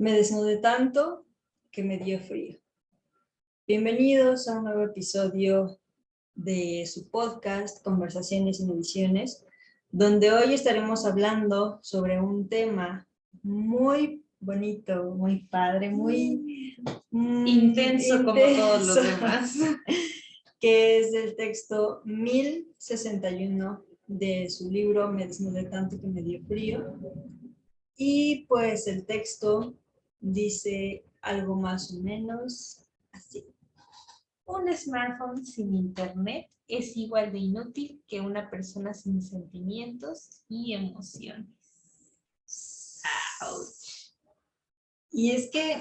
Me desnudé tanto que me dio frío. Bienvenidos a un nuevo episodio de su podcast, Conversaciones sin Ediciones, donde hoy estaremos hablando sobre un tema muy bonito, muy padre, muy intenso como todos los demás, que es del texto 1061 de su libro Me desnudé tanto que me dio frío. Y pues el texto dice algo más o menos así. un smartphone sin internet es igual de inútil que una persona sin sentimientos y emociones. Ouch. Y es que,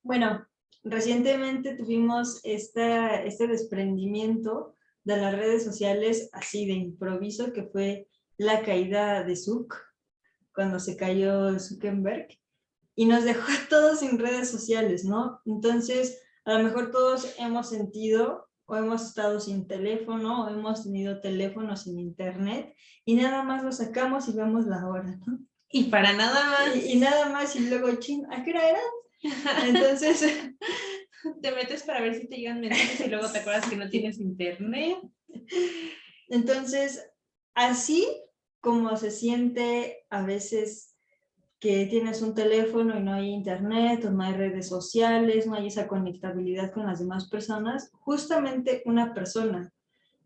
bueno, recientemente tuvimos este desprendimiento de las redes sociales así de improviso, que fue la caída de Zuck, cuando se cayó Zuckerberg, y nos dejó a todos sin redes sociales, ¿no? Entonces, a lo mejor todos hemos sentido o hemos estado sin teléfono o hemos tenido teléfono sin internet y nada más lo sacamos y vemos la hora, ¿no? Y para nada más. Y nada más y luego, ¿a qué hora era? Entonces, te metes para ver si te llegan mensajes y luego te acuerdas que no tienes internet. Entonces, así como se siente a veces que tienes un teléfono y no hay internet, o no hay redes sociales, no hay esa conectabilidad con las demás personas, justamente una persona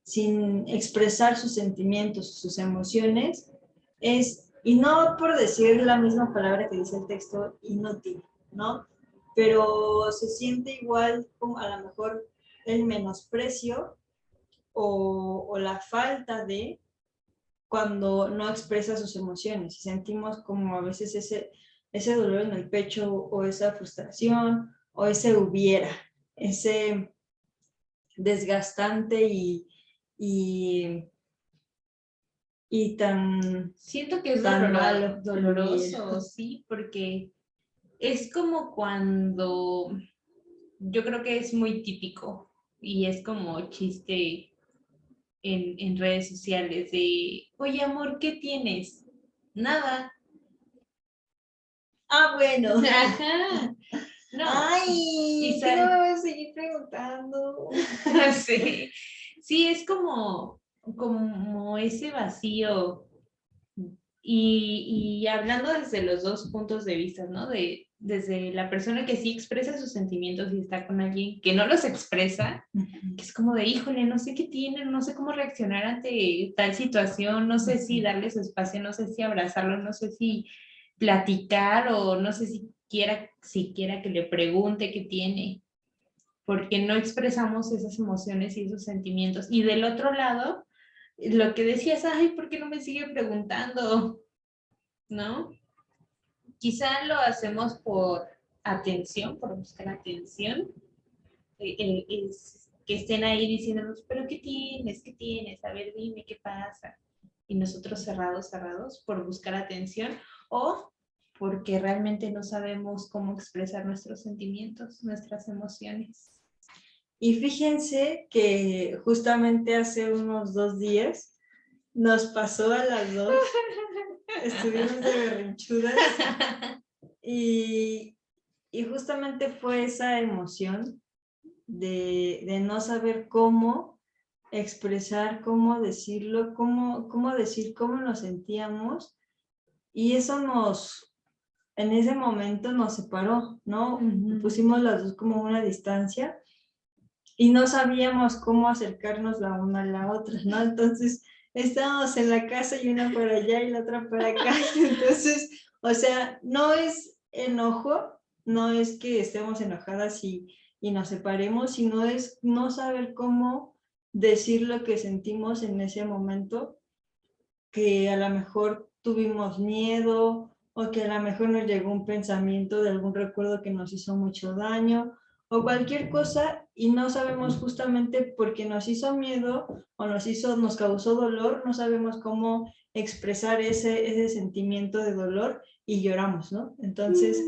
sin expresar sus sentimientos, sus emociones, es, y no por decir la misma palabra que dice el texto, inútil, ¿no? Pero se siente igual como a lo mejor el menosprecio o la falta de cuando no expresa sus emociones y sentimos como a veces ese dolor en el pecho o esa frustración o ese hubiera, ese desgastante y tan... Siento que es tan malo, doloroso, sí, porque es como cuando, yo creo que es muy típico y es como chiste en redes sociales de, oye amor, ¿qué tienes? Nada. Bueno. Ajá. No. Ay, ¿qué no me vas a seguir preguntando? Sí. Sí, es como ese vacío. Y hablando desde los dos puntos de vista, ¿no? Desde la persona que sí expresa sus sentimientos y está con alguien que no los expresa, que es como de, híjole, no sé qué tienen, no sé cómo reaccionar ante tal situación, no sé si darle su espacio, no sé si abrazarlo, no sé si platicar o no sé si siquiera que le pregunte qué tiene, porque no expresamos esas emociones y esos sentimientos. Y del otro lado, lo que decías, ay, ¿por qué no me sigue preguntando? ¿No? Quizá lo hacemos por atención, por buscar atención, es que estén ahí diciéndonos, pero ¿qué tienes? ¿Qué tienes? A ver, dime qué pasa. Y nosotros cerrados por buscar atención o porque realmente no sabemos cómo expresar nuestros sentimientos, nuestras emociones. Y fíjense que justamente hace unos 2 días nos pasó a las dos, estuvimos de berrinchudas y justamente fue esa emoción de no saber cómo expresar, cómo decirlo, cómo decir cómo nos sentíamos, y eso en ese momento nos separó, ¿no? Pusimos las dos como una distancia y no sabíamos cómo acercarnos la una a la otra, ¿no? Entonces estábamos en la casa y una para allá y la otra para acá. Entonces, o sea, no es enojo, no es que estemos enojadas y nos separemos, sino es no saber cómo decir lo que sentimos en ese momento, que a lo mejor tuvimos miedo o que a lo mejor nos llegó un pensamiento de algún recuerdo que nos hizo mucho daño o cualquier cosa y no sabemos justamente porque nos hizo miedo o nos causó dolor, no sabemos cómo expresar ese sentimiento de dolor y lloramos, ¿no? Entonces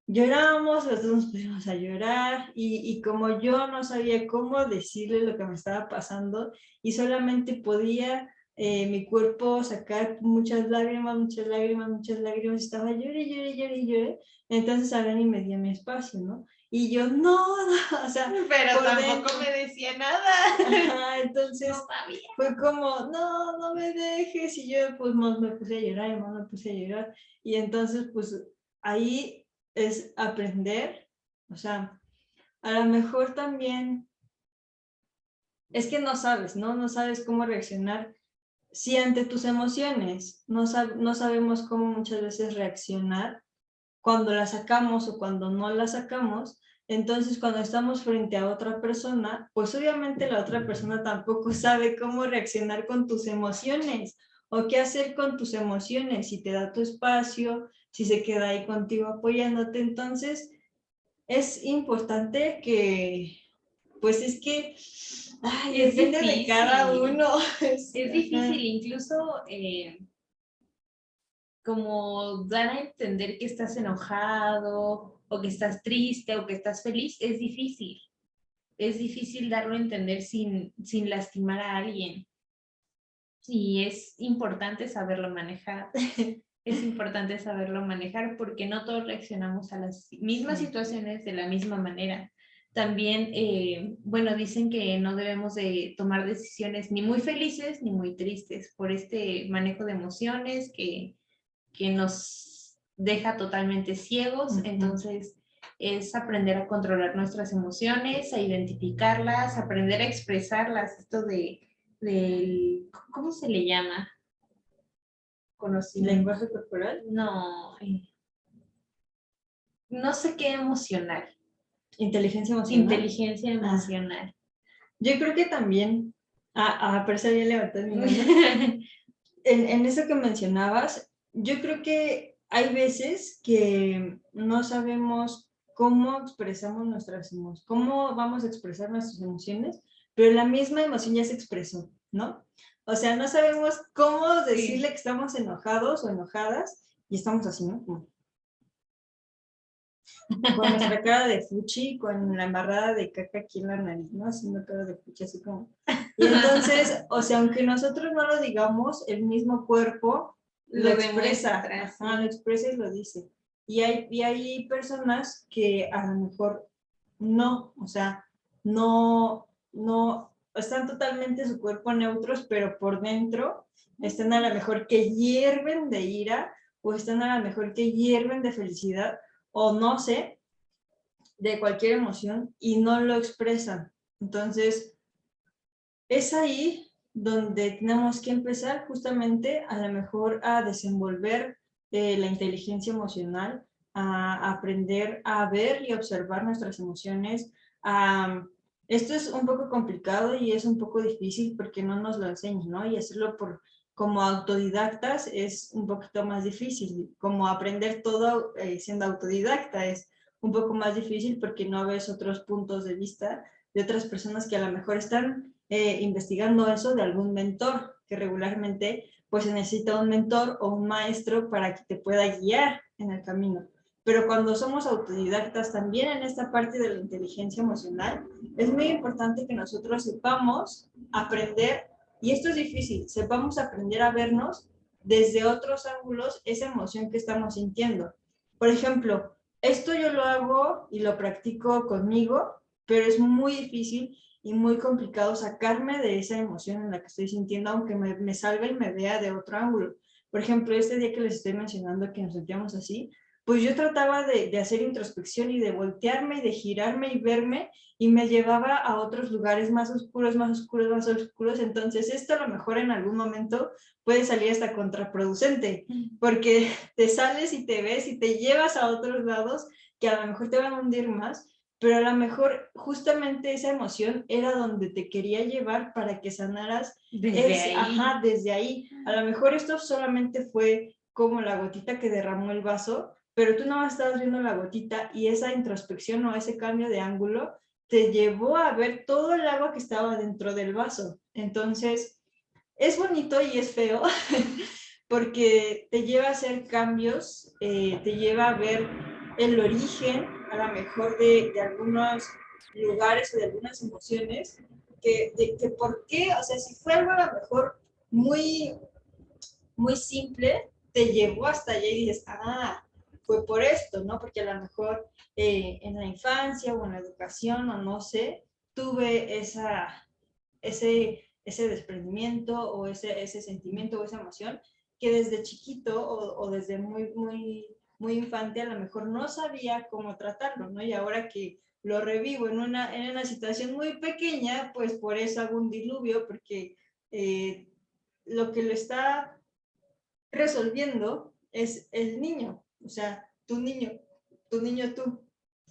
lloramos, los dos nos pusimos a llorar y como yo no sabía cómo decirle lo que me estaba pasando y solamente podía mi cuerpo sacar muchas lágrimas, muchas lágrimas, muchas lágrimas, estaba lloré, lloré, lloré, lloré. Entonces Alan y me dio mi espacio, ¿no? Y yo, no, o sea, pero tampoco dentro, me decía nada. ajá, entonces No sabía. fue como, no, no me dejes, y yo pues más me puse a llorar, y más me puse a llorar, y entonces pues ahí es aprender, o sea, a lo mejor también, es que no sabes, ¿no? No sabes cómo reaccionar si ante tus emociones no sabemos cómo muchas veces reaccionar cuando las sacamos o cuando no las sacamos, entonces cuando estamos frente a otra persona, pues obviamente la otra persona tampoco sabe cómo reaccionar con tus emociones o qué hacer con tus emociones, si te da tu espacio, si se queda ahí contigo apoyándote. Entonces es importante que, pues es que, ay, Es depende de cada difícil. uno. Es difícil, incluso como dar a entender que estás enojado o que estás triste o que estás feliz, es difícil. Es difícil darlo a entender sin lastimar a alguien. Y es importante saberlo manejar. Es importante saberlo manejar porque no todos reaccionamos a las mismas situaciones de la misma manera. También, bueno, dicen que no debemos de tomar decisiones ni muy felices ni muy tristes por este manejo de emociones que nos deja totalmente ciegos. Entonces, es aprender a controlar nuestras emociones, a identificarlas, aprender a expresarlas. Esto del, ¿cómo se le llama? Conocimiento. ¿Lenguaje corporal? No, no sé qué emocional. ¿Inteligencia emocional? Inteligencia emocional. Yo creo que también, pero eso ya levanté mi mano. En eso que mencionabas, yo creo que hay veces que no sabemos cómo expresamos nuestras emociones, cómo vamos a expresar nuestras emociones, pero la misma emoción ya se expresó, ¿no? O sea, no sabemos cómo decirle que estamos enojados o enojadas y estamos así, ¿no? Como con nuestra cara de fuchi, con la embarrada de caca aquí en la nariz, ¿no? Haciendo cara de fuchi, así como... Y entonces, o sea, aunque nosotros no lo digamos, el mismo cuerpo lo expresa, ajá, lo expresa y lo dice. Y hay personas que a lo mejor no, o sea, no, están totalmente su cuerpo neutros, pero por dentro están a lo mejor que hierven de ira o están a lo mejor que hierven de felicidad o no sé, de cualquier emoción y no lo expresan. Entonces, es ahí donde tenemos que empezar justamente a lo mejor a desenvolver la inteligencia emocional, a aprender a ver y observar nuestras emociones. Esto es un poco complicado y es un poco difícil porque no nos lo enseñan, ¿no? Y hacerlo como autodidactas es un poquito más difícil, como aprender todo siendo autodidacta es un poco más difícil porque no ves otros puntos de vista de otras personas que a lo mejor están investigando eso de algún mentor, que regularmente pues se necesita un mentor o un maestro para que te pueda guiar en el camino. Pero cuando somos autodidactas también en esta parte de la inteligencia emocional, es muy importante que nosotros sepamos aprender, y esto es difícil, sepamos aprender a vernos desde otros ángulos esa emoción que estamos sintiendo. Por ejemplo, esto yo lo hago y lo practico conmigo, pero es muy difícil y muy complicado sacarme de esa emoción en la que estoy sintiendo, aunque me salga y me vea de otro ángulo. Por ejemplo, este día que les estoy mencionando que nos sentíamos así, pues yo trataba de hacer introspección y de voltearme y de girarme y verme y me llevaba a otros lugares más oscuros, más oscuros, más oscuros. Entonces esto a lo mejor en algún momento puede salir hasta contraproducente, porque te sales y te ves y te llevas a otros lados que a lo mejor te van a hundir más, pero a lo mejor justamente esa emoción era donde te quería llevar para que sanaras desde ahí. Ajá, desde ahí. A lo mejor esto solamente fue como la gotita que derramó el vaso, pero tú no estabas viendo la gotita y esa introspección o ese cambio de ángulo te llevó a ver todo el agua que estaba dentro del vaso. Entonces, es bonito y es feo porque te lleva a hacer cambios, te lleva a ver el origen, a lo mejor de algunos lugares o de algunas emociones, que por qué, o sea, si fue algo a lo mejor muy, muy simple te llevó hasta allá y dices, fue por esto, ¿no? Porque a lo mejor en la infancia o en la educación o no sé, tuve ese desprendimiento o ese sentimiento o esa emoción que desde chiquito o desde muy infante a lo mejor no sabía cómo tratarlo, ¿no? Y ahora que lo revivo en una situación muy pequeña, pues por eso hago un diluvio, porque lo que lo está resolviendo es el niño, o sea, tu niño tú,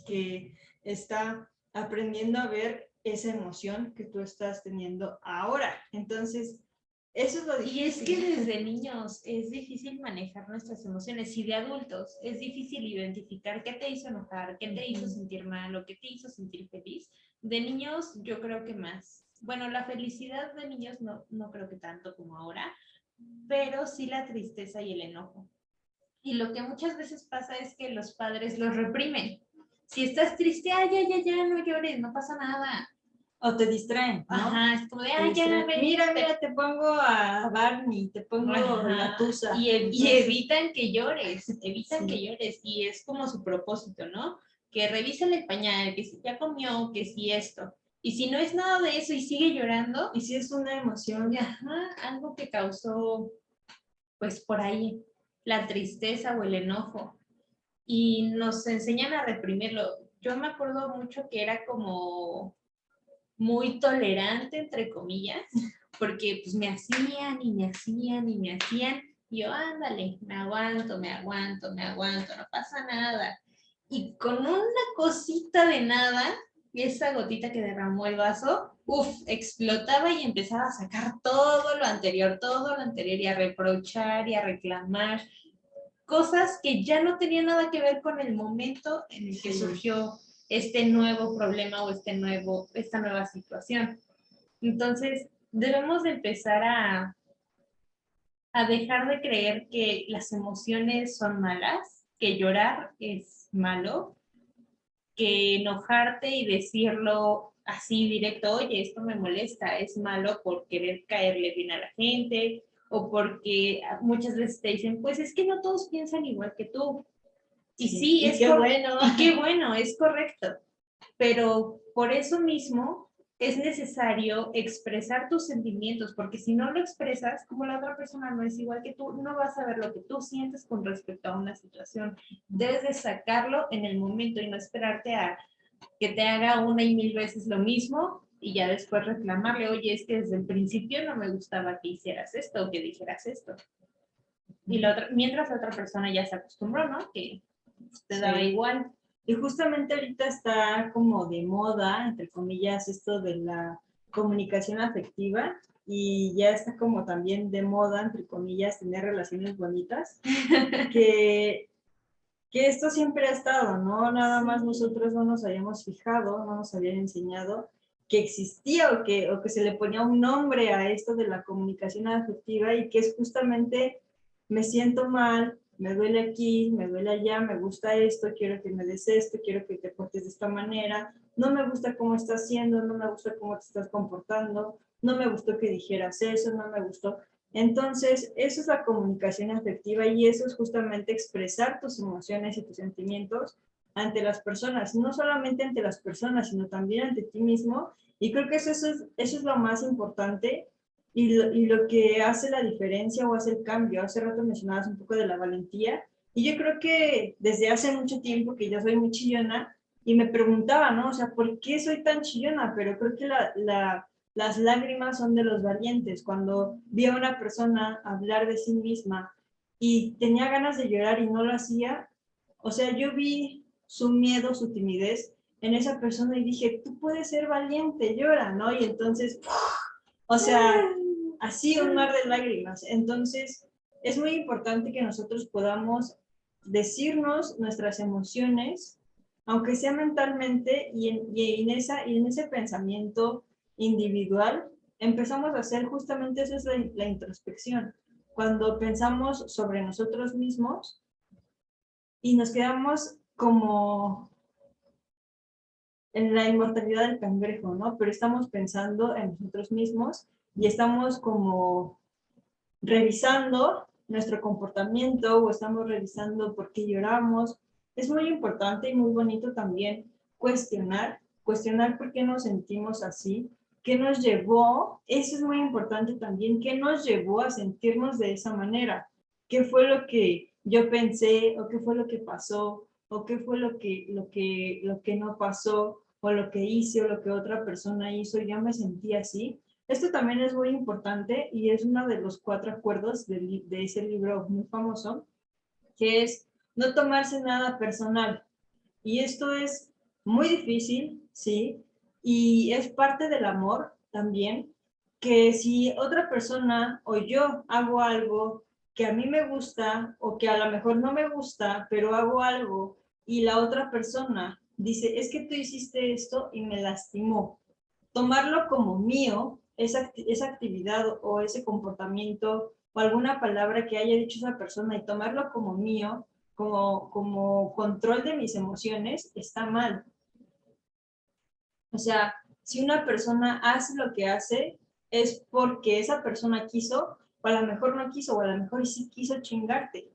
que está aprendiendo a ver esa emoción que tú estás teniendo ahora. Entonces, eso es lo difícil. Y es que desde niños es difícil manejar nuestras emociones y de adultos es difícil identificar qué te hizo enojar, qué te hizo sentir mal o qué te hizo sentir feliz. De niños yo creo que más. Bueno, la felicidad de niños no creo que tanto como ahora, pero sí la tristeza y el enojo. Y lo que muchas veces pasa es que los padres los reprimen. Si estás triste, ya, no llores, no pasa nada. O te distraen, ¿no? Ajá, es como de, ya, ven. Mira, te pongo a Barney, te pongo la tusa. Y evitan que llores, que llores. Y es como su propósito, ¿no? Que revisen el pañal, que si ya comió, que si esto. Y si no es nada de eso y sigue llorando. Y si es una emoción. Ajá, algo que causó, pues por ahí, la tristeza o el enojo. Y nos enseñan a reprimirlo. Yo me acuerdo mucho que era como muy tolerante, entre comillas, porque pues me hacían y me hacían y me hacían. Y yo, ándale, me aguanto, no pasa nada. Y con una cosita de nada, esa gotita que derramó el vaso, explotaba y empezaba a sacar todo lo anterior y a reprochar y a reclamar cosas que ya no tenían nada que ver con el momento en el que surgió este nuevo problema o esta nueva situación. Entonces, debemos de empezar a dejar de creer que las emociones son malas, que llorar es malo, que enojarte y decirlo así directo, oye, esto me molesta, es malo por querer caerle bien a la gente, o porque muchas veces te dicen, pues es que no todos piensan igual que tú. Y sí, es bueno. Y qué bueno, es correcto. Pero por eso mismo es necesario expresar tus sentimientos, porque si no lo expresas, como la otra persona no es igual que tú, no vas a ver lo que tú sientes con respecto a una situación. Debes de sacarlo en el momento y no esperarte a que te haga una y mil veces lo mismo y ya después reclamarle, oye, es que desde el principio no me gustaba que hicieras esto o que dijeras esto. Y mientras la otra persona ya se acostumbró, ¿no? Que te daba igual. Y justamente ahorita está como de moda, entre comillas, esto de la comunicación afectiva y ya está como también de moda, entre comillas, tener relaciones bonitas, que esto siempre ha estado, ¿no? Nada más nosotros no nos habíamos fijado, no nos habían enseñado que existía o que se le ponía un nombre a esto de la comunicación afectiva y que es justamente me siento mal, me duele aquí, me duele allá, me gusta esto, quiero que me des esto, quiero que te portes de esta manera, no me gusta cómo estás haciendo, no me gusta cómo te estás comportando, no me gustó que dijeras eso, no me gustó. Entonces, eso es la comunicación afectiva y eso es justamente expresar tus emociones y tus sentimientos ante las personas, no solamente ante las personas, sino también ante ti mismo. Y creo que eso es lo más importante y lo que hace la diferencia o hace el cambio. Hace rato mencionabas un poco de la valentía y yo creo que desde hace mucho tiempo que yo soy muy chillona y me preguntaba, ¿no? O sea, ¿por qué soy tan chillona? Pero creo que las lágrimas son de los valientes. Cuando vi a una persona hablar de sí misma y tenía ganas de llorar y no lo hacía, o sea, yo vi su miedo, su timidez en esa persona y dije, tú puedes ser valiente, llora, ¿no? Y entonces, o sea, así un mar de lágrimas. Entonces, es muy importante que nosotros podamos decirnos nuestras emociones, aunque sea mentalmente, y en ese pensamiento individual, empezamos a hacer justamente eso es la introspección. Cuando pensamos sobre nosotros mismos y nos quedamos como en la inmortalidad del cangrejo, ¿no? Pero estamos pensando en nosotros mismos y estamos como revisando nuestro comportamiento o estamos revisando por qué lloramos. Es muy importante y muy bonito también cuestionar por qué nos sentimos así, qué nos llevó, eso es muy importante también, qué nos llevó a sentirnos de esa manera, qué fue lo que yo pensé o qué fue lo que pasó o qué fue lo que no pasó o lo que hice o lo que otra persona hizo y yo me sentí así. Esto también es muy importante y es uno de los 4 acuerdos de ese libro muy famoso, que es no tomarse nada personal. Y esto es muy difícil, ¿sí? Y es parte del amor también, que si otra persona o yo hago algo que a mí me gusta o que a lo mejor no me gusta, pero hago algo y la otra persona dice, es que tú hiciste esto y me lastimó. Tomarlo como mío, esa actividad o ese comportamiento o alguna palabra que haya dicho esa persona y tomarlo como mío, como control de mis emociones, está mal. O sea, si una persona hace lo que hace, es porque esa persona quiso, o a lo mejor no quiso, o a lo mejor sí quiso chingarte.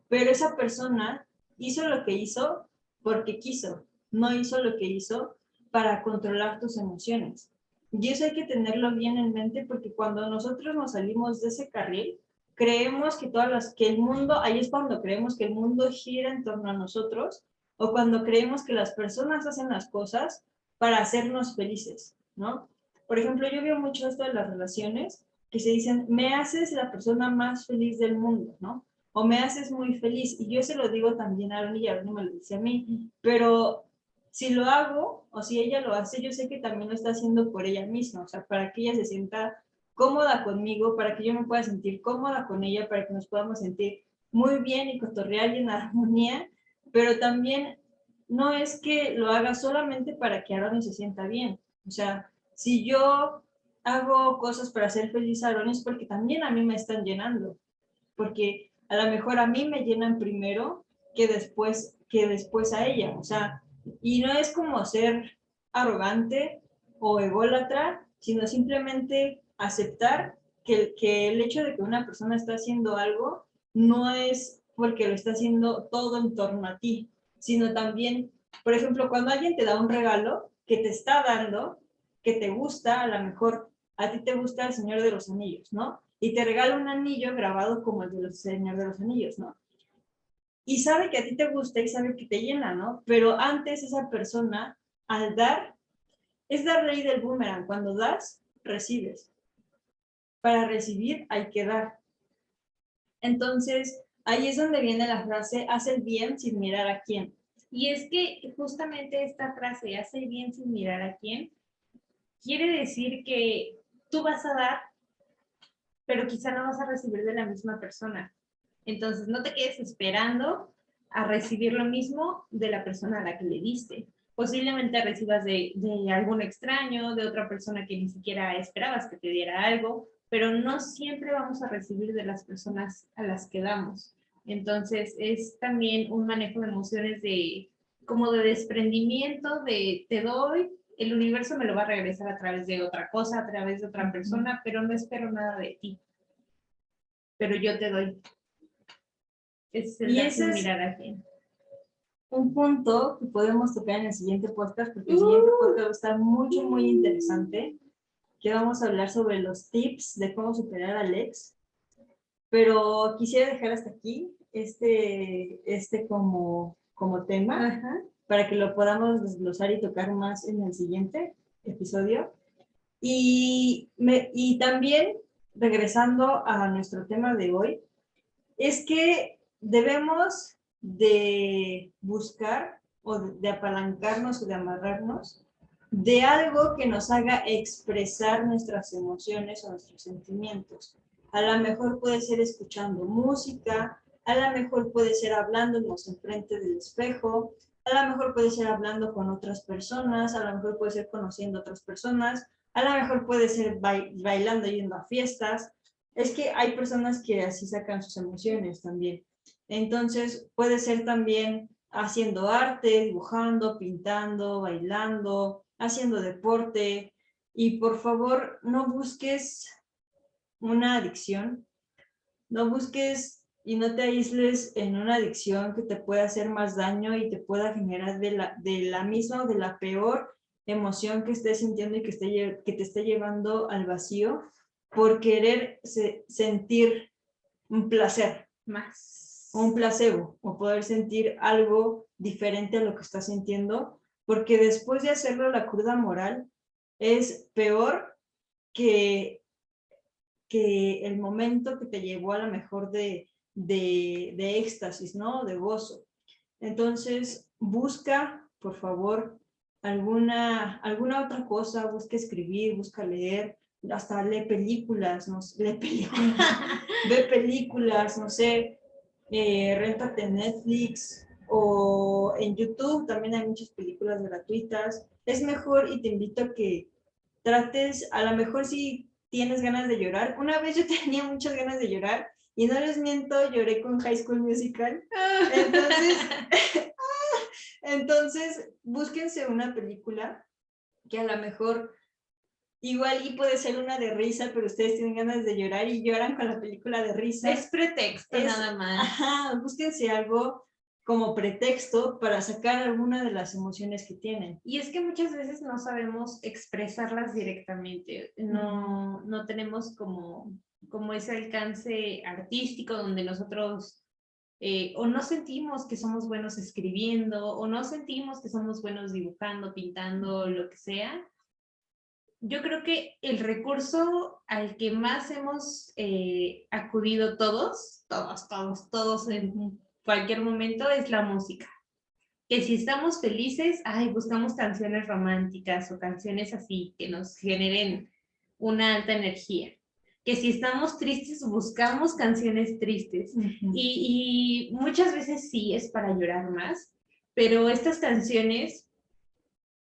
Pero esa persona hizo lo que hizo porque quiso, no hizo lo que hizo para controlar tus emociones. Y eso hay que tenerlo bien en mente porque cuando nosotros nos salimos de ese carril, creemos que el mundo, ahí es cuando creemos que el mundo gira en torno a nosotros o cuando creemos que las personas hacen las cosas para hacernos felices, ¿no? Por ejemplo, yo veo mucho esto de las relaciones que se dicen, me haces la persona más feliz del mundo, ¿no? O me haces muy feliz. Y yo se lo digo también a Aaron y Aaron me lo dice a mí. Pero si lo hago o si ella lo hace, yo sé que también lo está haciendo por ella misma, o sea, para que ella se sienta cómoda conmigo, para que yo me pueda sentir cómoda con ella, para que nos podamos sentir muy bien y cotorrear y en armonía, pero también no es que lo haga solamente para que Aaron se sienta bien. O sea, si yo hago cosas para hacer feliz a Aaron es porque también a mí me están llenando, porque a lo mejor a mí me llenan primero que después a ella. O sea, y no es como ser arrogante o ególatra, sino simplemente aceptar que el hecho de que una persona está haciendo algo no es porque lo está haciendo todo en torno a ti, sino también, por ejemplo, cuando alguien te da un regalo que te está dando, que te gusta, a lo mejor a ti te gusta El Señor de los Anillos, ¿no? Y te regala un anillo grabado como el de los Señor de los Anillos, ¿no? Y sabe que a ti te gusta y sabe que te llena, ¿no? Pero antes esa persona, al dar, es la ley del boomerang. Cuando das, recibes. Para recibir hay que dar. Entonces, ahí es donde viene la frase, haz el bien sin mirar a quién. Y es que justamente esta frase, haz el bien sin mirar a quién, quiere decir que tú vas a dar, pero quizá no vas a recibir de la misma persona. Entonces, no te quedes esperando a recibir lo mismo de la persona a la que le diste. Posiblemente recibas de algún extraño, de otra persona que ni siquiera esperabas que te diera algo, pero no siempre vamos a recibir de las personas a las que damos. Entonces, es también un manejo de emociones como de desprendimiento, de te doy, el universo me lo va a regresar a través de otra cosa, a través de otra persona, pero no espero nada de ti. Pero yo te doy. Es el darse un mirar a quién. Un punto que podemos tocar en el siguiente podcast, porque el siguiente podcast va a estar mucho, muy interesante, que vamos a hablar sobre los tips de cómo superar al ex. Pero quisiera dejar hasta aquí como tema. Ajá. Para que lo podamos desglosar y tocar más en el siguiente episodio. Y también, regresando a nuestro tema de hoy, es que debemos de buscar o de apalancarnos o de amarrarnos de algo que nos haga expresar nuestras emociones o nuestros sentimientos. A lo mejor puede ser escuchando música, a lo mejor puede ser hablándonos enfrente del espejo, a lo mejor puede ser hablando con otras personas, a lo mejor puede ser conociendo a otras personas, a lo mejor puede ser bailando yendo a fiestas. Es que hay personas que así sacan sus emociones también. Entonces puede ser también haciendo arte, dibujando, pintando, bailando, haciendo deporte. Y por favor, no busques una adicción, No busques y no te aísles en una adicción que te pueda hacer más daño y te pueda generar de la misma o de la peor emoción que estés sintiendo y que te esté llevando al vacío por querer sentir un placer. Más. Un placebo, o poder sentir algo diferente a lo que estás sintiendo, porque después de hacerlo la cruda moral es peor que el momento que te llevó a lo mejor de éxtasis, ¿no? De gozo. Entonces, busca, por favor, alguna otra cosa, busca escribir, busca leer, hasta lee películas, no sé, lee películas, ve películas, no sé, réntate en Netflix o en YouTube, también hay muchas películas gratuitas. Es mejor y te invito a que trates, a lo mejor si tienes ganas de llorar. Una vez yo tenía muchas ganas de llorar y no les miento, lloré con High School Musical. Entonces, búsquense una película que a lo mejor igual y puede ser una de risa, pero ustedes tienen ganas de llorar y lloran con la película de risa. Es pretexto nada más. Ajá, búsquense algo como pretexto para sacar alguna de las emociones que tienen. Y es que muchas veces no sabemos expresarlas directamente, no tenemos como ese alcance artístico donde nosotros o no sentimos que somos buenos escribiendo, o no sentimos que somos buenos dibujando, pintando, lo que sea. Yo creo que el recurso al que más hemos acudido todos en cualquier momento es la música. Que si estamos felices, buscamos canciones románticas o canciones así que nos generen una alta energía. Que si estamos tristes, buscamos canciones tristes. Y muchas veces sí es para llorar más, pero estas canciones,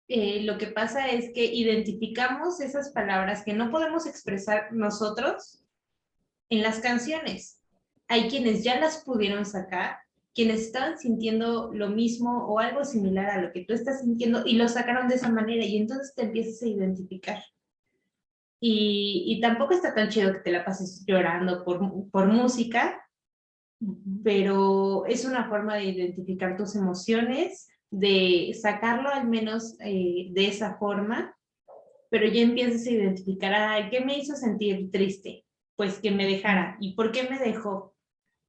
lo que pasa es que identificamos esas palabras que no podemos expresar nosotros en las canciones. Hay quienes ya las pudieron sacar, quienes estaban sintiendo lo mismo o algo similar a lo que tú estás sintiendo y lo sacaron de esa manera y entonces te empiezas a identificar. Y tampoco está tan chido que te la pases llorando por música, pero es una forma de identificar tus emociones, de sacarlo al menos de esa forma, pero ya empiezas a identificar, ¿qué me hizo sentir triste? Pues que me dejara. ¿Y por qué me dejó?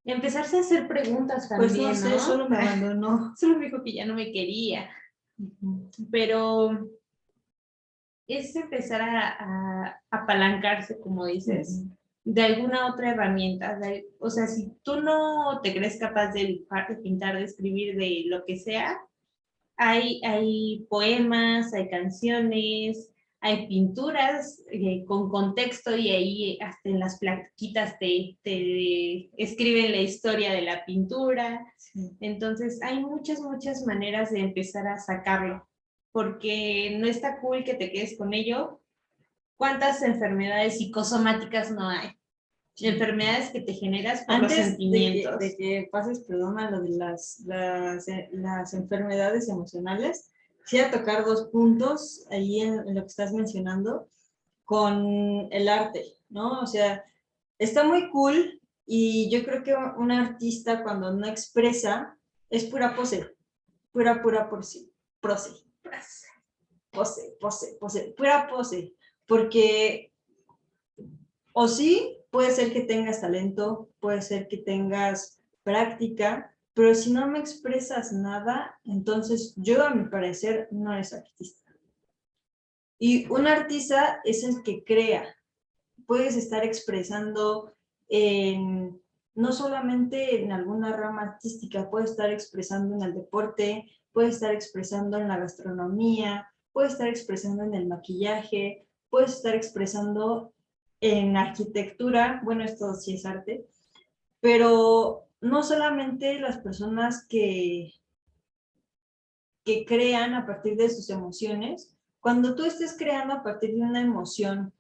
Empezarse a hacer preguntas también, pues no sé, ¿no? Solo me abandonó. Solo me dijo que ya no me quería. Pero es empezar a apalancarse, como dices, de alguna otra herramienta. O sea, si tú no te crees capaz de dibujar, de pintar, de escribir, de lo que sea, hay poemas, hay canciones, hay pinturas con contexto y ahí hasta en las plaquitas te escriben la historia de la pintura. Sí. Entonces hay muchas maneras de empezar a sacarlo, porque no está cool que te quedes con ello. ¿Cuántas enfermedades psicosomáticas no hay? Sí. Enfermedades que te generas por antes los sentimientos. De que pases, perdón, a lo de las enfermedades emocionales, quisiera tocar 2 puntos ahí en lo que estás mencionando con el arte, ¿no? O sea, está muy cool y yo creo que un artista cuando no expresa es pura pose, pura pose, pura pose, porque o sí, puede ser que tengas talento, puede ser que tengas práctica, pero si no me expresas nada, entonces yo a mi parecer no eres artista. Y un artista es el que crea. Puedes estar expresando no solamente en alguna rama artística, puedes estar expresando en el deporte, puedes estar expresando en la gastronomía, puedes estar expresando en el maquillaje, puedes estar expresando en arquitectura, bueno, esto sí es arte, pero no solamente las personas que crean a partir de sus emociones. Cuando tú estés creando a partir de una emoción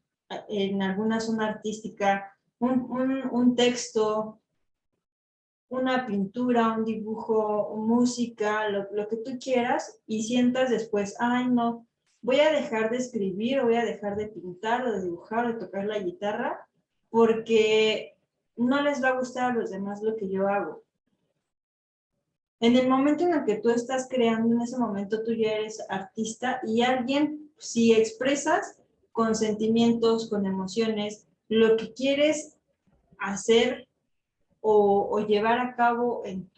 en alguna zona artística, un texto, una pintura, un dibujo, música, lo que tú quieras, y sientas después, ay no, voy a dejar de escribir, o voy a dejar de pintar, o de dibujar, o de tocar la guitarra, porque no les va a gustar a los demás lo que yo hago. En el momento en el que tú estás creando, en ese momento tú ya eres artista y alguien, si expresas con sentimientos, con emociones, lo que quieres hacer o llevar a cabo en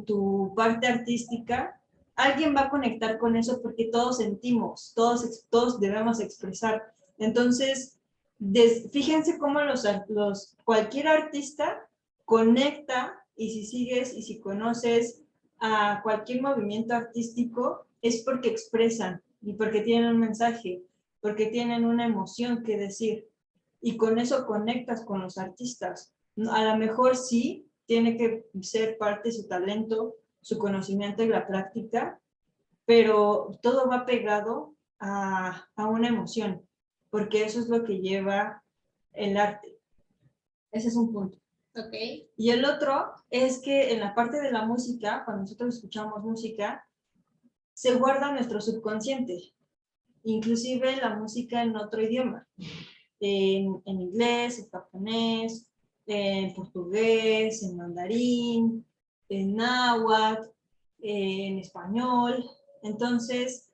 tu parte artística, alguien va a conectar con eso porque todos sentimos, todos debemos expresar. Entonces, fíjense cómo cualquier artista conecta y si sigues y si conoces a cualquier movimiento artístico es porque expresan y porque tienen un mensaje, porque tienen una emoción que decir y con eso conectas con los artistas. A lo mejor sí tiene que ser parte de su talento, su conocimiento y la práctica, pero todo va pegado a una emoción, porque eso es lo que lleva el arte. Ese es un punto. Ok. Y el otro es que en la parte de la música, cuando nosotros escuchamos música, se guarda nuestro subconsciente, inclusive la música en otro idioma, en inglés, en japonés, en portugués, en mandarín, en náhuatl, en español. Entonces,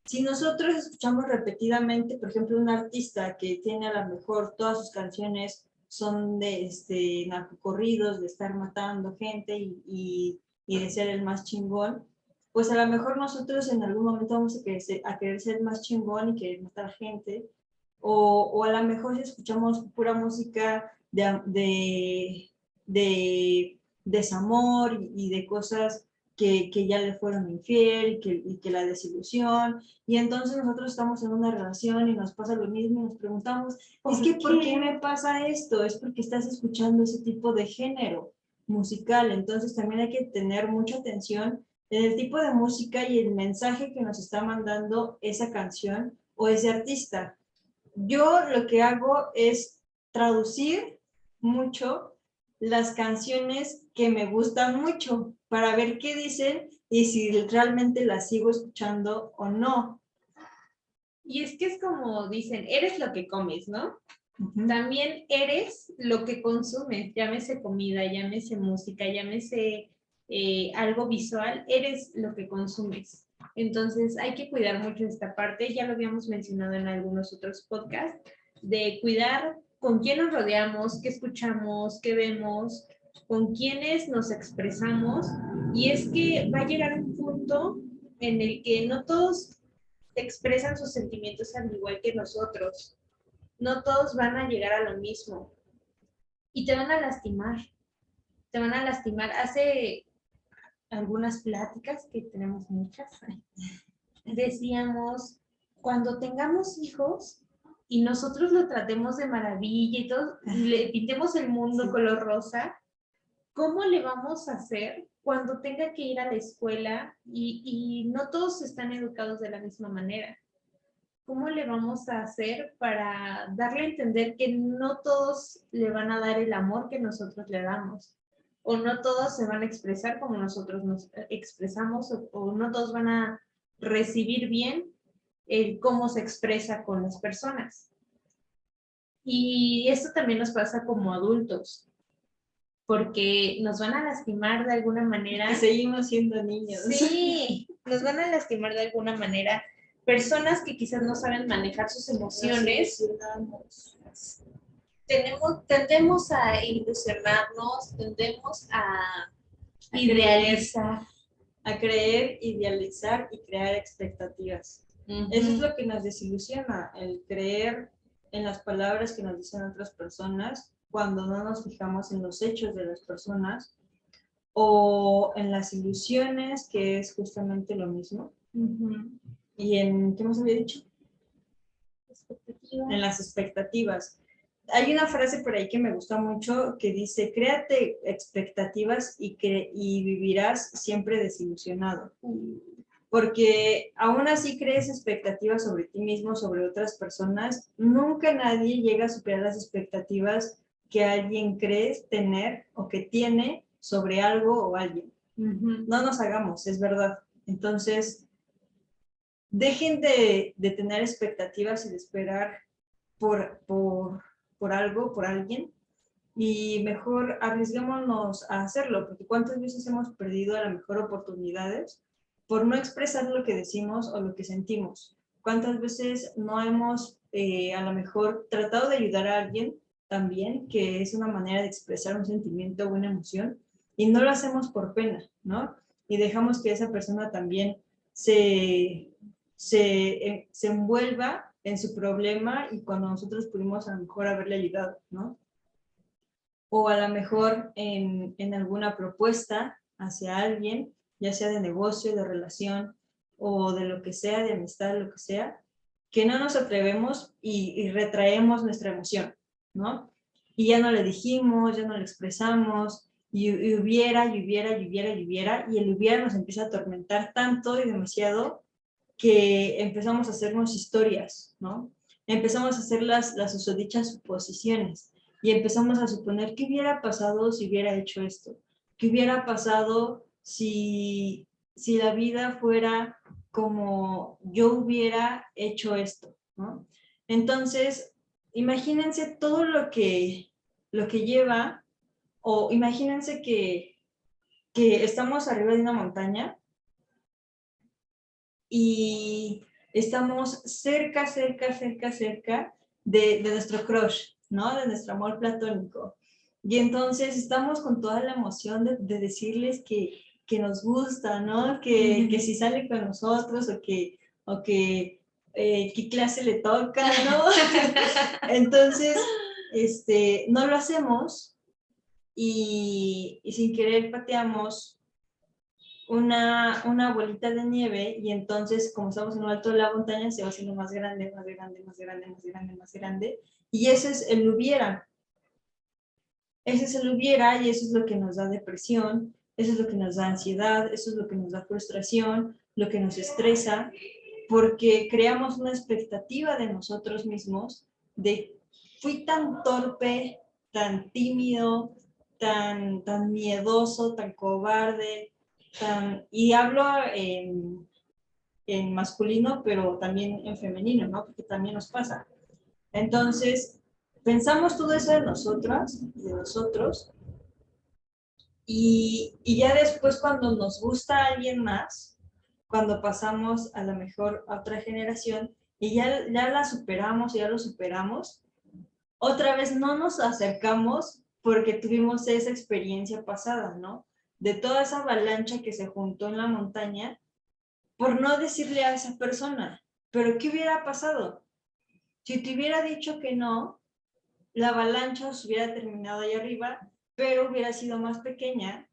si nosotros escuchamos repetidamente, por ejemplo, un artista que tiene a lo mejor todas sus canciones son de narcocorridos, de estar matando gente y de ser el más chingón, pues a lo mejor nosotros en algún momento vamos a querer ser más chingón y querer matar gente, o a lo mejor si escuchamos pura música de desamor y de cosas que ya le fueron infiel y que la desilusión, y entonces nosotros estamos en una relación y nos pasa lo mismo y nos preguntamos, es que ¿por qué me pasa esto? Es porque estás escuchando ese tipo de género musical, entonces también hay que tener mucha atención en el tipo de música y el mensaje que nos está mandando esa canción o ese artista. Yo lo que hago es traducir mucho las canciones que me gustan mucho para ver qué dicen y si realmente las sigo escuchando o no. Y es que es como dicen, eres lo que comes, ¿no? Uh-huh. También eres lo que consumes, llámese comida, llámese música, llámese algo visual, eres lo que consumes. Entonces hay que cuidar mucho esta parte, ya lo habíamos mencionado en algunos otros podcasts, de cuidar con quién nos rodeamos, qué escuchamos, qué vemos, con quiénes nos expresamos. Y es que va a llegar un punto en el que no todos expresan sus sentimientos al igual que nosotros. No todos van a llegar a lo mismo. Y te van a lastimar. Te van a lastimar. Hace algunas pláticas, que tenemos muchas, decíamos, cuando tengamos hijos y nosotros lo tratemos de maravilla y todo, le pintemos el mundo color rosa, ¿cómo le vamos a hacer cuando tenga que ir a la escuela y no todos están educados de la misma manera? ¿Cómo le vamos a hacer para darle a entender que no todos le van a dar el amor que nosotros le damos? O no todos se van a expresar como nosotros nos expresamos, o no todos van a recibir bien el cómo se expresa con las personas. Y esto también nos pasa como adultos, porque nos van a lastimar de alguna manera. Y seguimos siendo niños. Sí, nos van a lastimar de alguna manera. Personas que quizás no saben manejar sus emociones. Tendemos a ilusionarnos, tendemos a idealizar. A creer, idealizar y crear expectativas. Eso es lo que nos desilusiona, el creer en las palabras que nos dicen otras personas cuando no nos fijamos en los hechos de las personas o en las ilusiones, que es justamente lo mismo. ¿Y en qué más había dicho? En las expectativas. Hay una frase por ahí que me gusta mucho que dice, créate expectativas y vivirás siempre desilusionado. Porque aún así crees expectativas sobre ti mismo, sobre otras personas, nunca nadie llega a superar las expectativas que alguien cree tener o que tiene sobre algo o alguien. No nos hagamos, es verdad. Entonces, dejen de tener expectativas y de esperar por algo, por alguien, y mejor arriesguémonos a hacerlo, porque cuántas veces hemos perdido a lo mejor oportunidades por no expresar lo que decimos o lo que sentimos. Cuántas veces no hemos a lo mejor tratado de ayudar a alguien también, que es una manera de expresar un sentimiento o una emoción, y no lo hacemos por pena, ¿no? Y dejamos que esa persona también se envuelva en su problema y cuando nosotros pudimos a lo mejor haberle ayudado, ¿no? O a lo mejor en alguna propuesta hacia alguien, ya sea de negocio, de relación o de lo que sea, de amistad, lo que sea, que no nos atrevemos y retraemos nuestra emoción, ¿no? Y ya no le dijimos, ya no le expresamos, y hubiera, y el hubiera nos empieza a atormentar tanto y demasiado que empezamos a hacernos historias, ¿no? Empezamos a hacer las susodichas suposiciones y empezamos a suponer qué hubiera pasado si hubiera hecho esto, qué hubiera pasado si la vida fuera como yo hubiera hecho esto, ¿no? Entonces, imagínense todo lo que lleva, o imagínense que estamos arriba de una montaña y estamos cerca de nuestro crush, ¿no? De nuestro amor platónico. Y entonces estamos con toda la emoción de decirles que nos gusta, ¿no? Que si sale con nosotros o que qué clase le toca, ¿no? Entonces, no lo hacemos y sin querer pateamos una bolita de nieve y entonces, como estamos en lo alto de la montaña, se va haciendo más grande, más grande, más grande, más grande, más grande. Y ese es el hubiera. Ese es el hubiera y eso es lo que nos da depresión, eso es lo que nos da ansiedad, eso es lo que nos da frustración, lo que nos estresa, porque creamos una expectativa de nosotros mismos de fui tan torpe, tan tímido, tan miedoso, tan cobarde, y hablo en masculino, pero también en femenino, ¿no? Porque también nos pasa. Entonces, pensamos todo eso de nosotros, y ya después cuando nos gusta alguien más, cuando pasamos a lo mejor a otra generación y ya la superamos, ya lo superamos, otra vez no nos acercamos porque tuvimos esa experiencia pasada, ¿no? De toda esa avalancha que se juntó en la montaña por no decirle a esa persona, pero ¿qué hubiera pasado? Si te hubiera dicho que no, la avalancha se hubiera terminado ahí arriba, pero hubiera sido más pequeña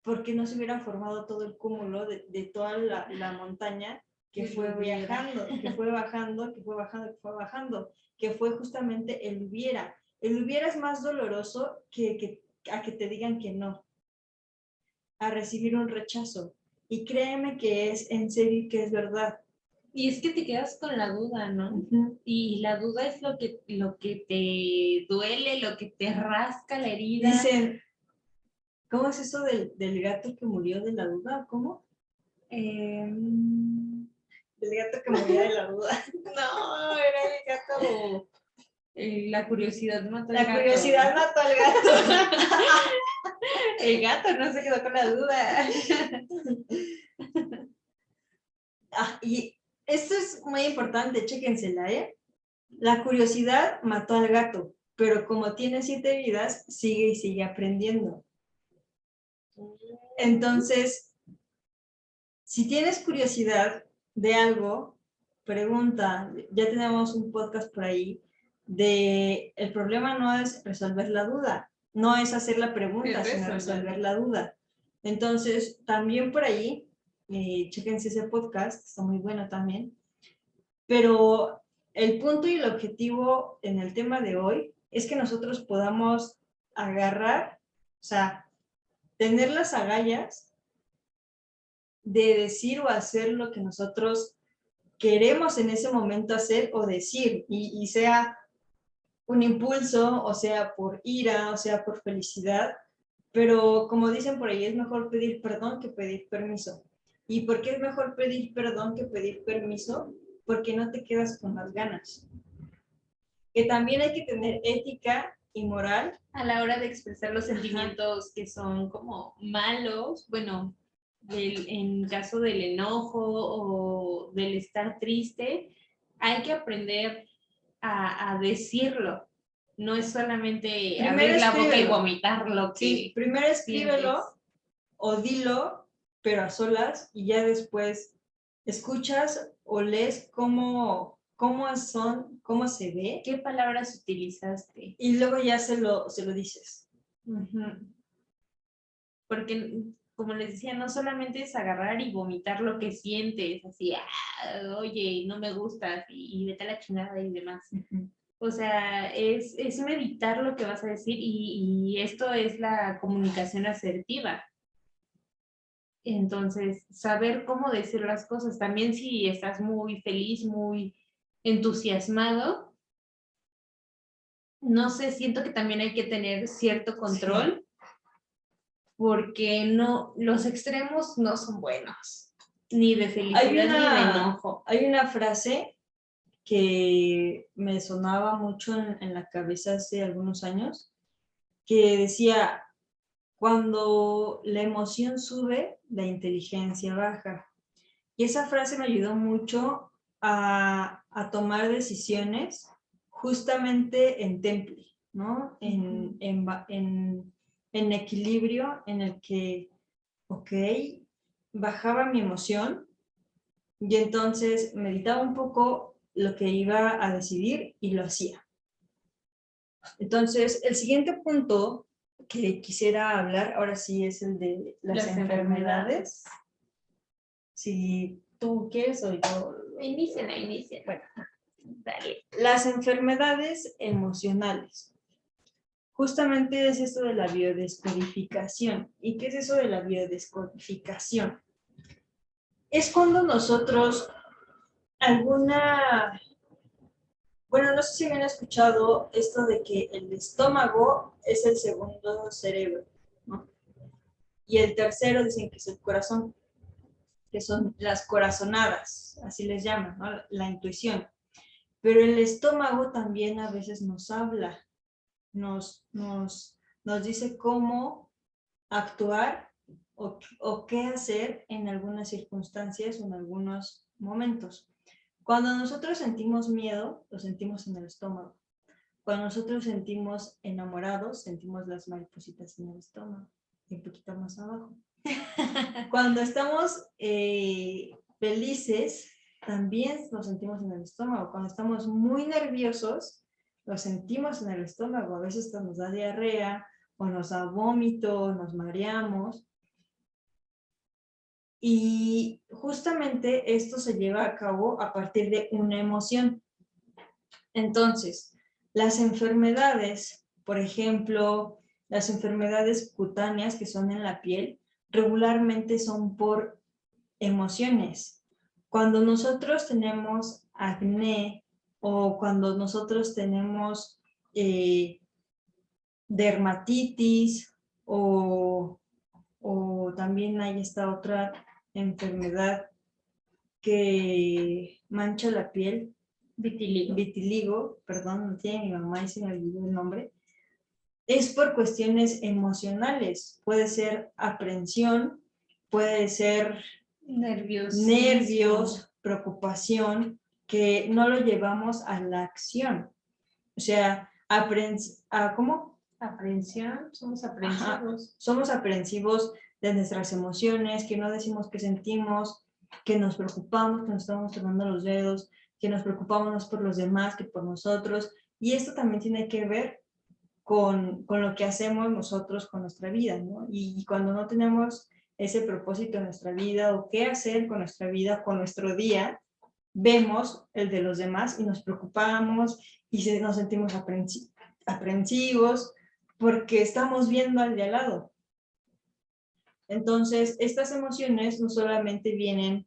porque no se hubiera formado todo el cúmulo de toda la montaña que fue viajando, que fue bajando, que fue bajando, que fue bajando, que fue justamente el hubiera. El hubiera es más doloroso a que te digan que no, a recibir un rechazo. Y créeme que es en serio que es verdad. Y es que te quedas con la duda, ¿no? Uh-huh. Y la duda es lo que te duele, lo que te rasca la herida. Dicen, ¿cómo es eso del gato que murió de la duda? ¿Cómo? El gato que murió de la duda. No, era el gato. La curiosidad mató al gato. La curiosidad mató al gato. El gato no se quedó con la duda. Y esto es muy importante, chéquensela, ¿eh? La curiosidad mató al gato, pero como tiene 7 vidas, sigue y sigue aprendiendo. Entonces, si tienes curiosidad de algo, pregunta. Ya tenemos un podcast por ahí el problema no es resolver la duda, no es hacer la pregunta, sino resolver la duda. Entonces, también por ahí, chéquense ese podcast, está muy bueno también. Pero el punto y el objetivo en el tema de hoy es que nosotros podamos agarrar, o sea, tener las agallas de decir o hacer lo que nosotros queremos en ese momento hacer o decir, y sea un impulso, o sea por ira, o sea por felicidad, pero como dicen por ahí, es mejor pedir perdón que pedir permiso. ¿Y por qué es mejor pedir perdón que pedir permiso? Porque no te quedas con las ganas. Que también hay que tener ética y moral a la hora de expresar los sentimientos que son como malos, bueno, en caso del enojo o del estar triste, hay que aprender a decirlo. No es solamente Primero abrir la boca y escríbelo. vomitar lo que Sí, primero escríbelo sientes. o dilo, pero a solas, y ya después escuchas o lees cómo son, cómo se ve, ¿Qué palabras utilizaste? y luego ya se lo dices. Porque, como les decía, no solamente es agarrar y vomitar lo que sientes, así, oye, no me gustas y vete a la chingada y demás. O sea, es meditar lo que vas a decir y esto es la comunicación asertiva. Entonces, saber cómo decir las cosas. También si estás muy feliz, muy entusiasmado, no sé, siento que también hay que tener cierto control porque no, los extremos no son buenos, ni de felicidad ni de enojo. Hay una frase que me sonaba mucho en la cabeza hace algunos años, que decía, cuando la emoción sube, la inteligencia baja. Y esa frase me ayudó mucho a tomar decisiones justamente en temple, ¿no? En equilibrio, en el que, ok, bajaba mi emoción y entonces meditaba un poco lo que iba a decidir y lo hacía. Entonces, el siguiente punto que quisiera hablar, ahora sí, es el de las enfermedades. Si tú quieres o yo. Inicia. Bueno, Dale. las enfermedades emocionales. Justamente es esto de la biodescodificación. ¿Y qué es eso de la biodescodificación? Es cuando nosotros bueno, no sé si habían escuchado esto de que el estómago es el segundo cerebro, ¿no? Y el tercero dicen que es el corazón, que son las corazonadas, así les llaman, ¿no? La intuición. Pero el estómago también a veces nos habla, nos dice cómo actuar o qué hacer en algunas circunstancias o en algunos momentos. Cuando nosotros sentimos miedo, lo sentimos en el estómago. Cuando nosotros sentimos enamorados, sentimos las maripositas en el estómago y un poquito más abajo. Cuando estamos felices, también lo sentimos en el estómago. Cuando estamos muy nerviosos, lo sentimos en el estómago. A veces nos da diarrea o nos da vómito, nos mareamos. Y justamente esto se lleva a cabo a partir de una emoción. Entonces, las enfermedades, por ejemplo, las enfermedades cutáneas que son en la piel, regularmente son por emociones. Cuando nosotros tenemos acné o cuando nosotros tenemos dermatitis o también hay esta otra enfermedad que mancha la piel, vitiligo, perdón, no tiene mi mamá y se me olvidó el nombre, es por cuestiones emocionales. Puede ser aprensión, puede ser nervios, preocupación, que no lo llevamos a la acción. O sea, ¿cómo? Aprensión, somos aprensivos. Ajá. Somos aprensivos de nuestras emociones, que no decimos que sentimos, que nos preocupamos, que nos estamos tronando los dedos, que nos preocupamos más por los demás que por nosotros. Y esto también tiene que ver con lo que hacemos nosotros con nuestra vida, ¿no? Y cuando no tenemos ese propósito en nuestra vida o qué hacer con nuestra vida, con nuestro día, vemos el de los demás y nos preocupamos y nos sentimos aprensivos porque estamos viendo al de al lado. Entonces, estas emociones no solamente vienen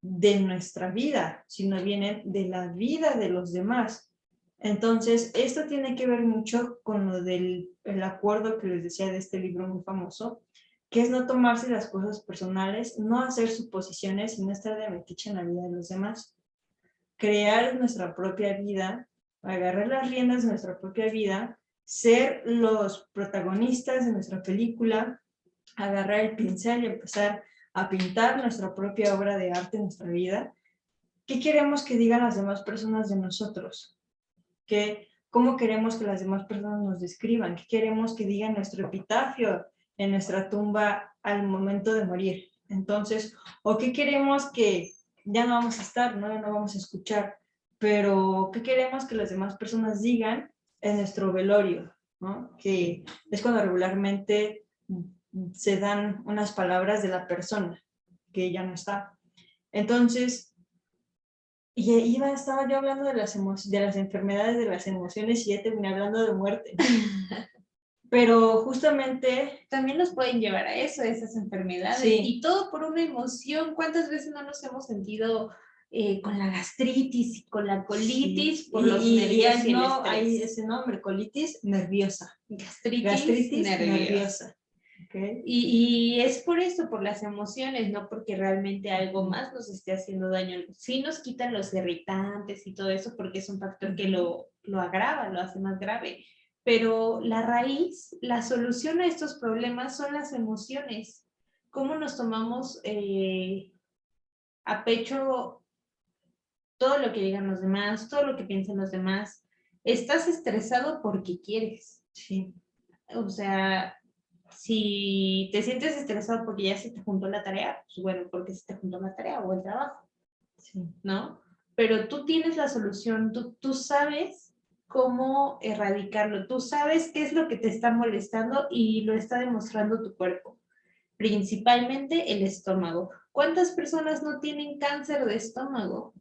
de nuestra vida, sino vienen de la vida de los demás. Entonces, esto tiene que ver mucho con lo del acuerdo que les decía de este libro muy famoso, que es no tomarse las cosas personales, no hacer suposiciones y no estar de metiche en la vida de los demás. Crear nuestra propia vida, agarrar las riendas de nuestra propia vida ser los protagonistas de nuestra película, agarrar el pincel y empezar a pintar nuestra propia obra de arte en nuestra vida. ¿Qué queremos que digan las demás personas de nosotros? ¿Cómo queremos que las demás personas nos describan? ¿Qué queremos que digan nuestro epitafio en nuestra tumba al momento de morir? Entonces, ¿o qué queremos que ya no vamos a estar, no vamos a escuchar? Pero, ¿qué queremos que las demás personas digan en nuestro velorio? ¿No? Que es cuando regularmente se dan unas palabras de la persona que ya no está. Entonces, estaba yo hablando de las enfermedades de las emociones y ya terminé hablando de muerte. Pero justamente... También nos pueden llevar a eso, esas enfermedades. Sí. Y todo por una emoción. ¿Cuántas veces no nos hemos sentido con la gastritis, con la colitis, sí. por los nervios y el estrés? Hay ese nombre, colitis nerviosa. Gastritis nerviosa. Okay. Y es por eso, por las emociones, no porque realmente algo más nos esté haciendo daño. Sí nos quitan los irritantes y todo eso porque es un factor que lo agrava, lo hace más grave. Pero la raíz, la solución a estos problemas son las emociones. ¿Cómo nos tomamos a pecho todo lo que digan los demás, todo lo que piensan los demás? Estás estresado porque quieres. Sí. O sea, si te sientes estresado porque ya se te juntó la tarea, pues bueno, porque se te juntó la tarea o el trabajo, sí. ¿no? Pero tú tienes la solución, tú sabes cómo erradicarlo, tú sabes qué es lo que te está molestando y lo está demostrando tu cuerpo, principalmente el estómago. ¿Cuántas personas no tienen cáncer de estómago?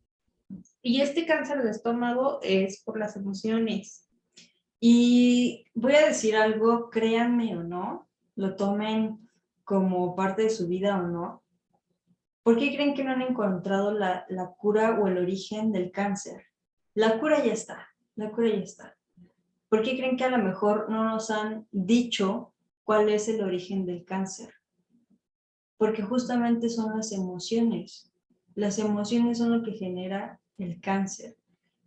Y este cáncer de estómago es por las emociones. Y voy a decir algo, créanme o no, lo tomen como parte de su vida o no. ¿Por qué creen que no han encontrado la cura o el origen del cáncer? La cura ya está, la cura ya está. ¿Por qué creen que a lo mejor no nos han dicho cuál es el origen del cáncer? Porque justamente son las emociones. Las emociones son lo que genera el cáncer.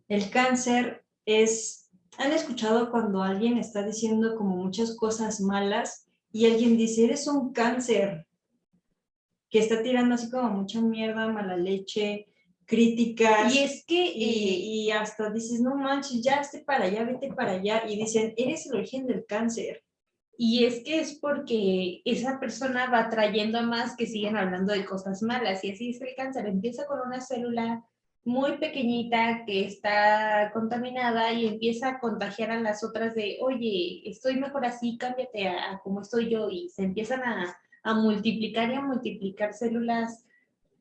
El cáncer es, ¿han escuchado cuando alguien está diciendo como muchas cosas malas y alguien dice, eres un cáncer? Que está tirando así como mucha mierda, mala leche, críticas. Y es que... y hasta dices, no manches, ya esté para allá, vete para allá. Y dicen, eres el origen del cáncer. Y es que es porque esa persona va trayendo a más que siguen hablando de cosas malas. Y así es el cáncer. Empieza con una célula muy pequeñita que está contaminada y empieza a contagiar a las otras de, oye, estoy mejor así, cámbiate a como estoy yo. Y se empiezan a multiplicar y a multiplicar células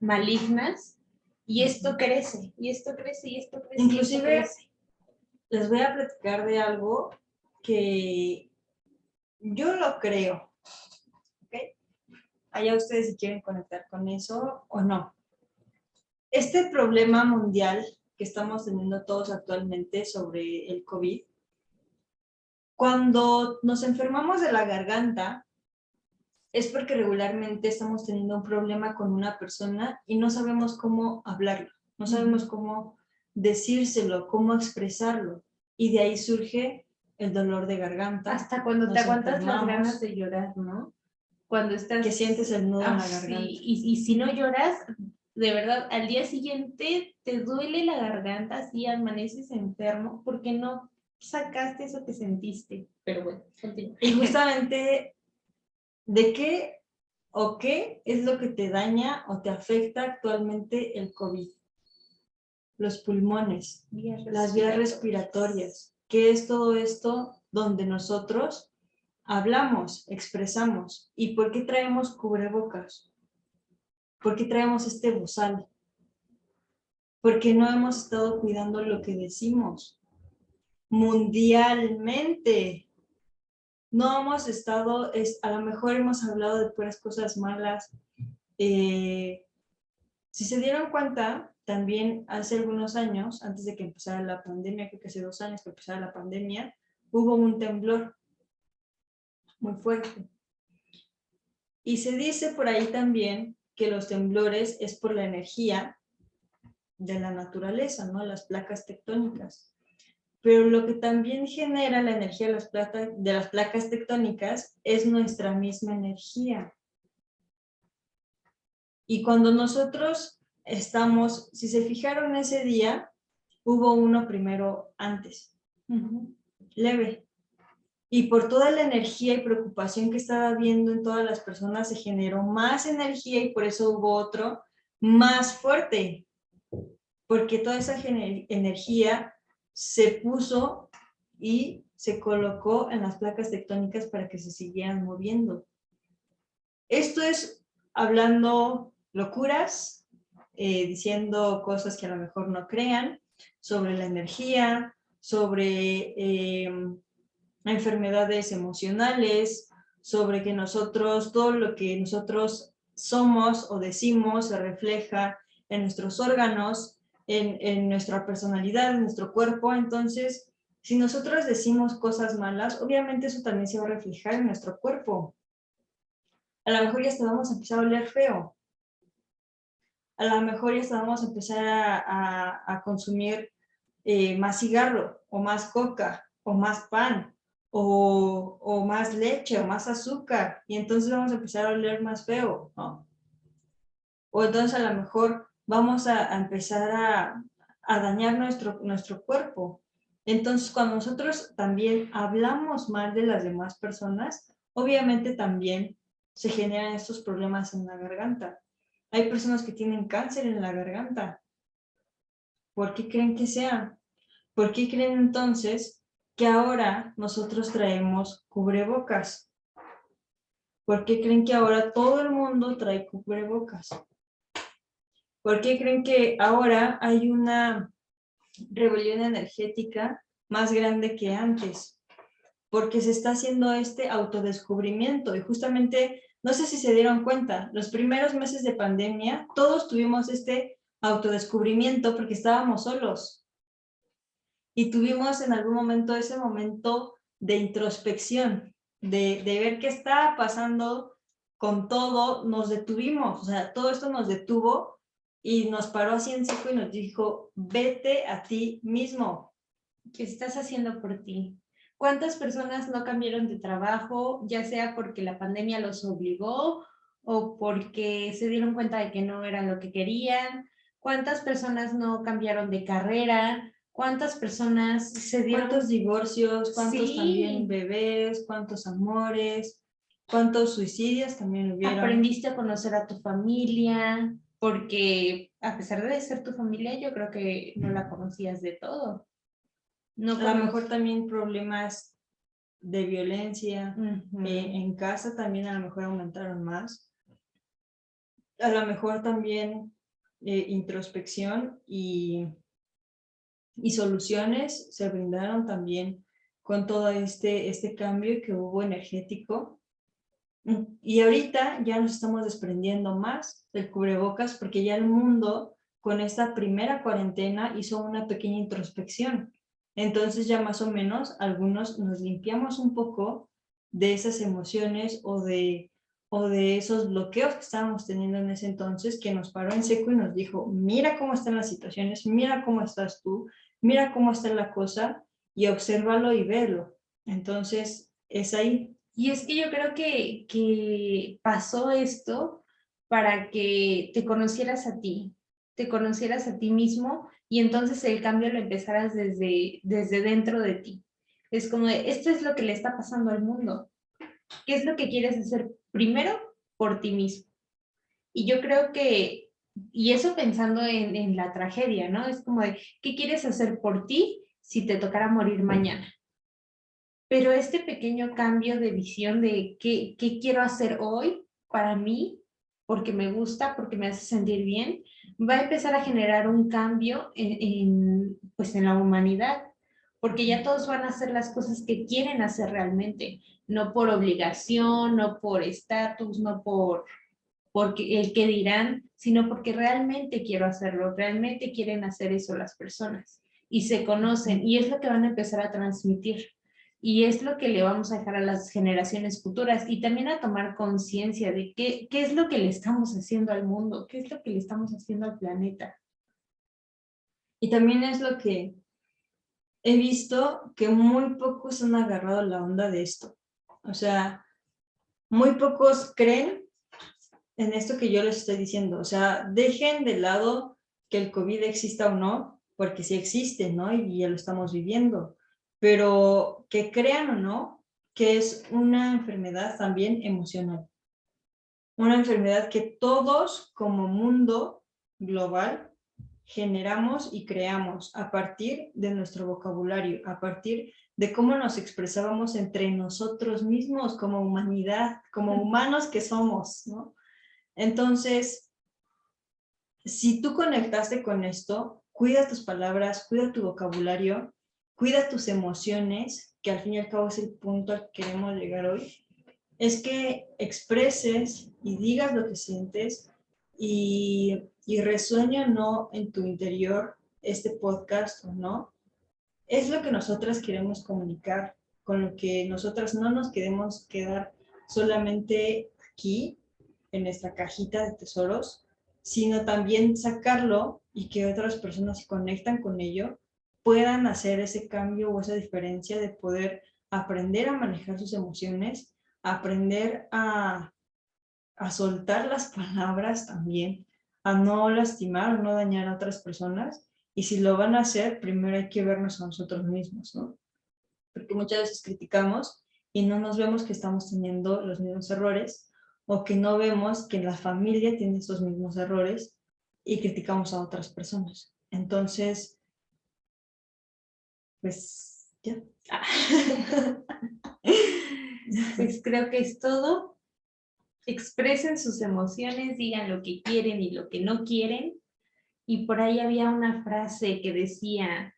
malignas. Y esto crece, y esto crece, y esto crece. Inclusive, y esto crece. Les voy a platicar de algo que yo lo creo. ¿Ok? Allá ustedes si quieren conectar con eso o no. Este problema mundial que estamos teniendo todos actualmente sobre el COVID, cuando nos enfermamos de la garganta, es porque regularmente estamos teniendo un problema con una persona y no sabemos cómo hablarlo, no sabemos cómo decírselo, cómo expresarlo. Y de ahí surge el dolor de garganta. Hasta cuando te aguantas las ganas de llorar, ¿no? Cuando estás... Que sientes el nudo en la garganta. Sí, y si no lloras, de verdad, al día siguiente te duele la garganta, así amaneces enfermo, porque no sacaste eso que sentiste. Pero bueno, continúa. Y justamente, ¿de qué o qué es lo que te daña o te afecta actualmente el COVID? Los pulmones, las vías respiratorias. ¿Qué es todo esto donde nosotros hablamos, expresamos? ¿Y por qué traemos cubrebocas? ¿Por qué traemos este bozal? Porque no hemos estado cuidando lo que decimos. Mundialmente. No hemos estado, a lo mejor hemos hablado de puras cosas malas. Si se dieron cuenta, también hace algunos años, antes de que empezara la pandemia, creo que hace 2 años que empezara la pandemia, hubo un temblor muy fuerte. Y se dice por ahí también que los temblores es por la energía de la naturaleza, ¿no? Las placas tectónicas. pero lo que también genera la energía de las placas tectónicas es nuestra misma energía. Y cuando nosotros estamos, si se fijaron ese día, hubo uno primero antes, leve. Y por toda la energía y preocupación que estaba habiendo en todas las personas, se generó más energía y por eso hubo otro más fuerte. Porque toda esa energía se puso y se colocó en las placas tectónicas para que se siguieran moviendo. Esto es hablando locuras, diciendo cosas que a lo mejor no crean, sobre la energía, sobre enfermedades emocionales, sobre que nosotros, todo lo que nosotros somos o decimos se refleja en nuestros órganos, en nuestra personalidad, en nuestro cuerpo. Entonces, si nosotros decimos cosas malas, obviamente eso también se va a reflejar en nuestro cuerpo. A lo mejor ya hasta vamos a empezar a oler feo. A lo mejor ya hasta vamos a empezar a consumir más cigarro, o más coca, o más pan, o más leche, o más azúcar, y entonces vamos a empezar a oler más feo, ¿no? O entonces a lo mejor vamos a empezar a dañar nuestro cuerpo. Entonces, cuando nosotros también hablamos mal de las demás personas, obviamente también se generan estos problemas en la garganta. Hay personas que tienen cáncer en la garganta. ¿Por qué creen que sea? ¿Por qué creen entonces que ahora nosotros traemos cubrebocas? ¿Por qué creen que ahora todo el mundo trae cubrebocas? ¿Por qué creen que ahora hay una rebelión energética más grande que antes? Porque se está haciendo este autodescubrimiento y justamente, no sé si se dieron cuenta, los primeros meses de pandemia, todos tuvimos este autodescubrimiento porque estábamos solos y tuvimos en algún momento ese momento de introspección, de ver qué estaba pasando con todo, nos detuvimos, o sea, todo esto nos detuvo y nos paró así en seco y nos dijo, vete a ti mismo. ¿Qué estás haciendo por ti? ¿Cuántas personas no cambiaron de trabajo, ya sea porque la pandemia los obligó o porque se dieron cuenta de que no era lo que querían? ¿Cuántas personas no cambiaron de carrera? ¿Cuántas personas se dieron... ¿Cuántos divorcios? ¿Cuántos Sí. también bebés? ¿Cuántos amores? ¿Cuántos suicidios también hubieron? Aprendiste a conocer a tu familia, porque a pesar de ser tu familia, yo creo que no la conocías de todo. No a lo mejor también problemas de violencia en casa también a lo mejor aumentaron más. A lo mejor también introspección y soluciones se brindaron también con todo este cambio que hubo energético. Y ahorita ya nos estamos desprendiendo más del cubrebocas porque ya el mundo con esta primera cuarentena hizo una pequeña introspección. Entonces ya más o menos algunos nos limpiamos un poco de esas emociones o de esos bloqueos que estábamos teniendo en ese entonces, que nos paró en seco y nos dijo, mira cómo están las situaciones, mira cómo estás tú, mira cómo está la cosa y obsérvalo y velo. Entonces es ahí. Y es que yo creo que pasó esto para que te conocieras a ti mismo y entonces el cambio lo empezaras desde dentro de ti. Es como de, esto es lo que le está pasando al mundo. ¿Qué es lo que quieres hacer primero por ti mismo? Y yo creo que, y eso pensando en la tragedia, ¿no? Es como de, ¿qué quieres hacer por ti si te tocara morir mañana? Pero este pequeño cambio de visión de qué quiero hacer hoy para mí, porque me gusta, porque me hace sentir bien, va a empezar a generar un cambio pues en la humanidad, porque ya todos van a hacer las cosas que quieren hacer realmente, no por obligación, no por estatus, no porque el que dirán, sino porque realmente quiero hacerlo, realmente quieren hacer eso las personas y se conocen y es lo que van a empezar a transmitir. Y es lo que le vamos a dejar a las generaciones futuras y también a tomar conciencia de qué es lo que le estamos haciendo al mundo, qué es lo que le estamos haciendo al planeta. Y también es lo que he visto que muy pocos han agarrado la onda de esto. O sea, muy pocos creen en esto que yo les estoy diciendo. O sea, dejen de lado que el COVID exista o no, porque sí existe, ¿no? Y ya lo estamos viviendo. Pero que crean o no, que es una enfermedad también emocional. Una enfermedad que todos como mundo global generamos y creamos a partir de nuestro vocabulario, a partir de cómo nos expresábamos entre nosotros mismos como humanidad, como humanos que somos, ¿no? Entonces, si tú conectaste con esto, cuida tus palabras, cuida tu vocabulario, cuida tus emociones, que al fin y al cabo es el punto al que queremos llegar hoy, es que expreses y digas lo que sientes y resuene o no en tu interior este podcast o no, es lo que nosotras queremos comunicar, con lo que nosotras no nos queremos quedar solamente aquí, en esta cajita de tesoros, sino también sacarlo y que otras personas se conectan con ello, puedan hacer ese cambio o esa diferencia de poder aprender a manejar sus emociones, aprender a soltar las palabras también, a no lastimar o no dañar a otras personas. Y si lo van a hacer, primero hay que vernos a nosotros mismos, ¿no? Porque muchas veces criticamos y no nos vemos que estamos teniendo los mismos errores o que no vemos que la familia tiene esos mismos errores y criticamos a otras personas. Entonces, pues ya. Pues creo que es todo. Expresen sus emociones, digan lo que quieren y lo que no quieren. Y por ahí había una frase que decía,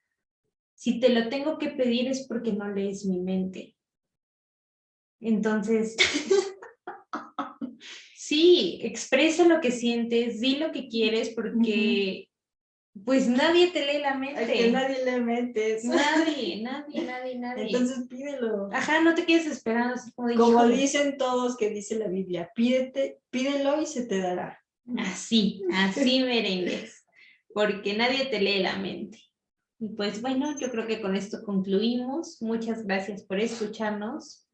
si te lo tengo que pedir es porque no lees mi mente. Entonces, sí, expresa lo que sientes, di lo que quieres porque pues nadie te lee la mente. A que nadie le metes. Nadie. Entonces pídelo. Ajá, no te quedes esperando así como de, Como híjole. dicen todos que dice la Biblia, pídelo y se te dará. Así merengues, porque nadie te lee la mente. Y pues bueno, yo creo que con esto concluimos. Muchas gracias por escucharnos.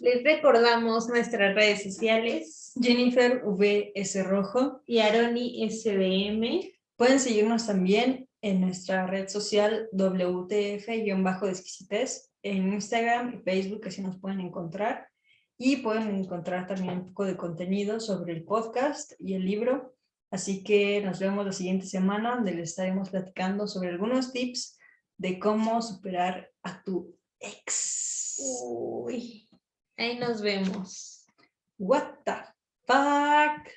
Les recordamos nuestras redes sociales. Jennifer VS Rojo y Aroni SBM. Pueden seguirnos también en nuestra red social WTF-de en Instagram y Facebook, así nos pueden encontrar. Y pueden encontrar también un poco de contenido sobre el podcast y el libro. Así que nos vemos la siguiente semana, donde les estaremos platicando sobre algunos tips de cómo superar a tu ex. Uy, ahí nos vemos. What the fuck?